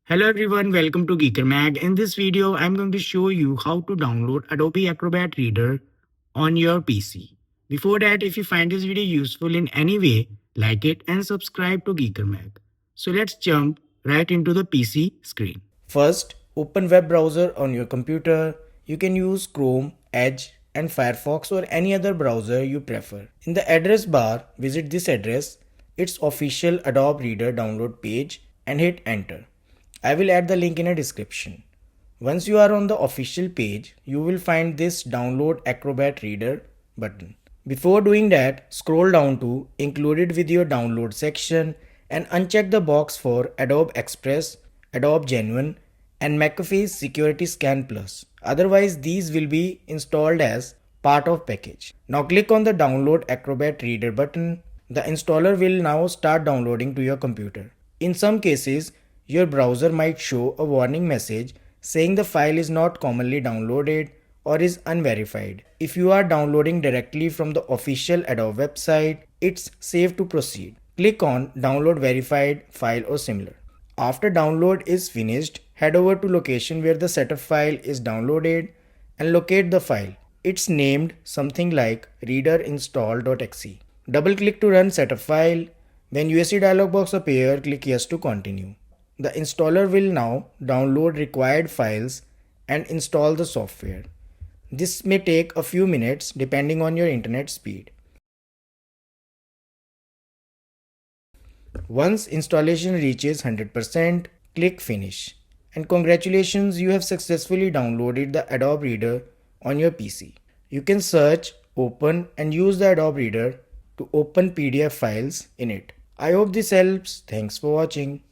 Hello everyone, welcome to Geeker Mag. In this video, I'm going to show you how to download Adobe Acrobat Reader on your PC. Before that, if you find this video useful in any way, like it and subscribe to Geeker Mag. So let's jump right into the PC screen. First, open web browser on your computer. You can use Chrome, Edge, and Firefox or any other browser you prefer. In the address bar, visit this address, its official Adobe Reader download page, and hit enter. I will add the link in a description. Once you are on the official page, you will find this Download Acrobat Reader button. Before doing that, scroll down to Included with your download section and uncheck the box for Adobe Express, Adobe Genuine, and McAfee's Security Scan Plus. Otherwise, these will be installed as part of package. Now click on the Download Acrobat Reader button. The installer will now start downloading to your computer. In some cases, your browser might show a warning message saying the file is not commonly downloaded or is unverified. If you are downloading directly from the official Adobe website, it's safe to proceed. Click on Download Verified File or similar. After download is finished, head over to location where the setup file is downloaded and locate the file. It's named something like readerinstall.exe. Double click to run setup file. When USC dialog box appears, click yes to continue. The installer will now download required files and install the software. This may take a few minutes depending on your internet speed. Once installation reaches 100%, click Finish. And congratulations, you have successfully downloaded the Adobe Reader on your PC. You can search, open, and use the Adobe Reader to open PDF files in it. I hope this helps. Thanks for watching.